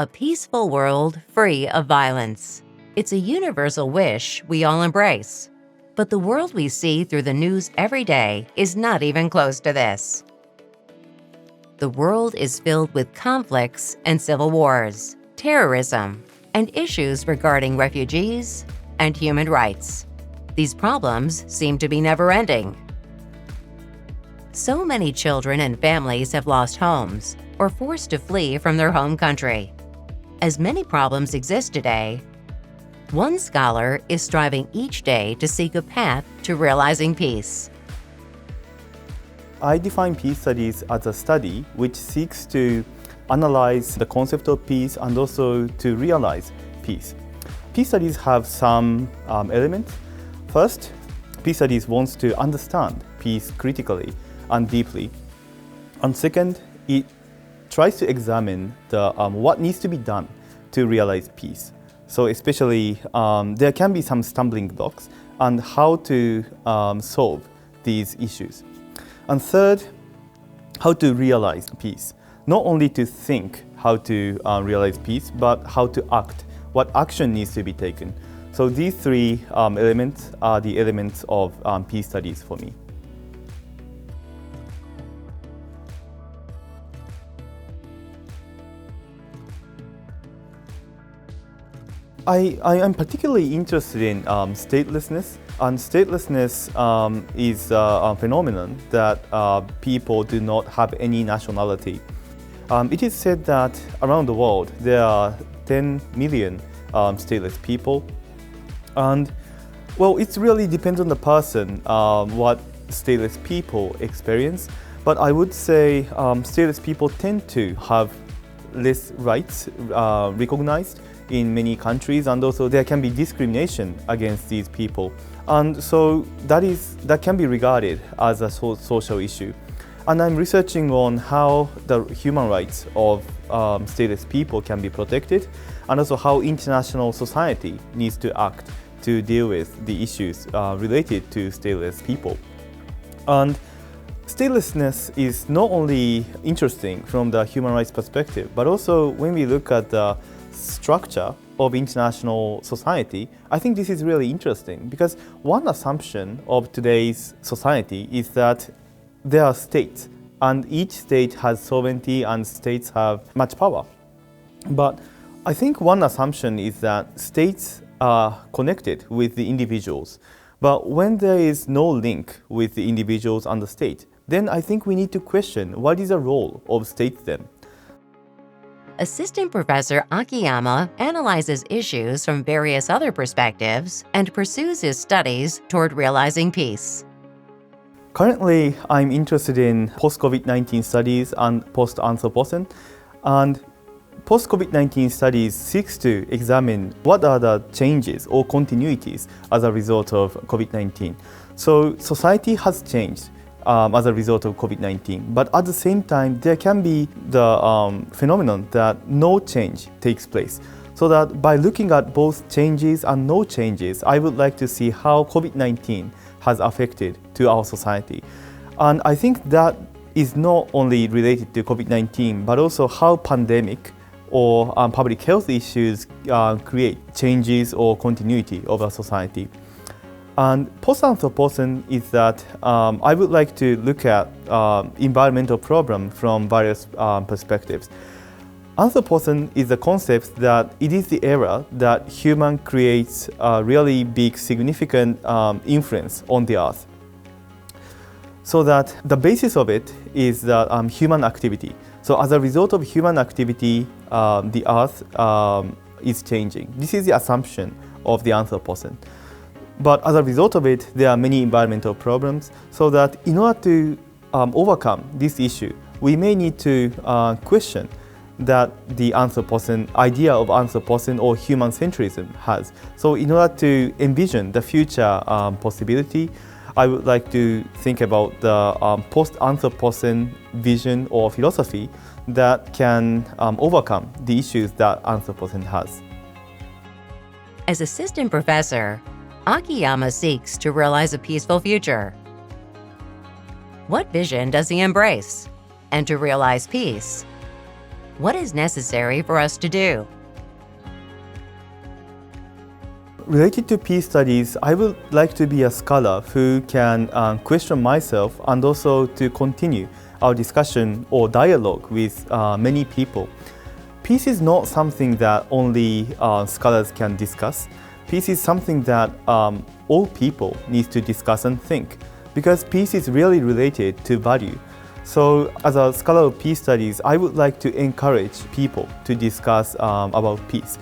A peaceful world free of violence. It's a universal wish we all embrace. But the world we see through the news every day is not even close to this. The world is filled with conflicts and civil wars, terrorism, and issues regarding refugees and human rights. These problems seem to be never-ending. So many children and families have lost homes or forced to flee from their home country. As many problems exist today, one scholar is striving each day to seek a path to realizing peace. I define peace studies as a study which seeks to analyze the concept of peace and also to realize peace. Peace studies have some elements. First, peace studies wants to understand peace critically and deeply. And second, it tries to examine what needs to be done to realize peace. So especially, there can be some stumbling blocks and how to solve these issues. And third, how to realize peace. Not only to think how to realize peace, but how to act, what action needs to be taken. So these three elements are the elements of peace studies for me. I am particularly interested in statelessness, and statelessness is a phenomenon that people do not have any nationality. It is said that around the world there are 10 million stateless people, and well, it really depends on the person what stateless people experience. But I would say stateless people tend to have less rights recognized in many countries, and also there can be discrimination against these people, and so that can be regarded as a social issue. And I'm researching on how the human rights of stateless people can be protected, and also how international society needs to act to deal with the issues related to stateless people. And statelessness is not only interesting from the human rights perspective, but also when we look at the structure of international society, I think this is really interesting, because one assumption of today's society is that there are states, and each state has sovereignty and states have much power. But I think one assumption is that states are connected with the individuals. But when there is no link with the individuals and the state, then I think we need to question what is the role of states then. Assistant Professor Akiyama analyzes issues from various other perspectives and pursues his studies toward realizing peace. Currently, I'm interested in post-COVID-19 studies and post-Anthropocene, and post-COVID-19 studies seeks to examine what are the changes or continuities as a result of COVID-19. So society has changed as a result of COVID-19. But at the same time, there can be the phenomenon that no change takes place. So that by looking at both changes and no changes, I would like to see how COVID-19 has affected to our society. And I think that is not only related to COVID-19, but also how pandemic or public health issues create changes or continuity of our society. And post-Anthropocene is that I would like to look at environmental problems from various perspectives. Anthropocene is the concept that it is the era that human creates a really big, significant influence on the earth. So that the basis of it is that human activity. So as a result of human activity, the earth is changing. This is the assumption of the Anthropocene. But as a result of it, there are many environmental problems, so that in order to overcome this issue, we may need to question that the Anthropocene idea of Anthropocene or human centrism has. So in order to envision the future possibility, I would like to think about the post-Anthropocene vision or philosophy that can overcome the issues that Anthropocene has. As assistant professor, Akiyama seeks to realize a peaceful future. What vision does he embrace? And to realize peace, What is necessary for us to do? Related to peace studies, I would like to be a scholar who can question myself and also to continue our discussion or dialogue with many people. Peace is not something that only scholars can discuss. Peace is something that all people need to discuss and think, because peace is really related to value. So as a scholar of peace studies, I would like to encourage people to discuss about peace.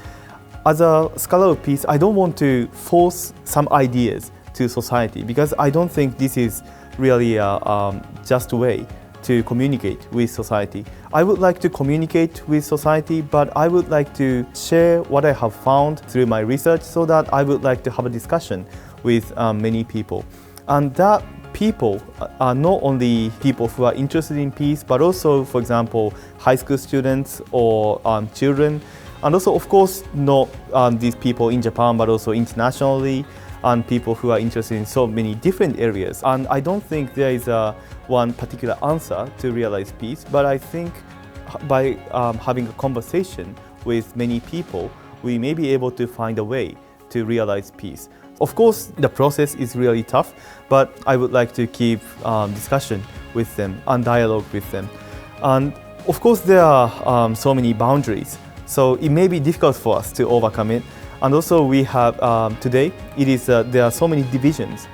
As a scholar of peace, I don't want to force some ideas to society, because I don't think this is really a just way to communicate with society. I would like to communicate with society, but I would like to share what I have found through my research, so that I would like to have a discussion with many people. And that people are not only people who are interested in peace, but also, for example, high school students or children. And also, of course, not these people in Japan, but also internationally, and people who are interested in so many different areas. And I don't think there is one particular answer to realize peace, but I think by having a conversation with many people, we may be able to find a way to realize peace. Of course, the process is really tough, but I would like to keep discussion with them and dialogue with them. And of course, there are so many boundaries, so it may be difficult for us to overcome it. And also, we have today, there are so many divisions,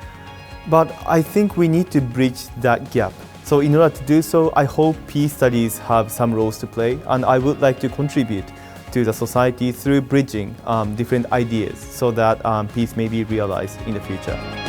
but I think we need to bridge that gap. So in order to do so, I hope peace studies have some roles to play, and I would like to contribute to the society through bridging different ideas, so that peace may be realized in the future.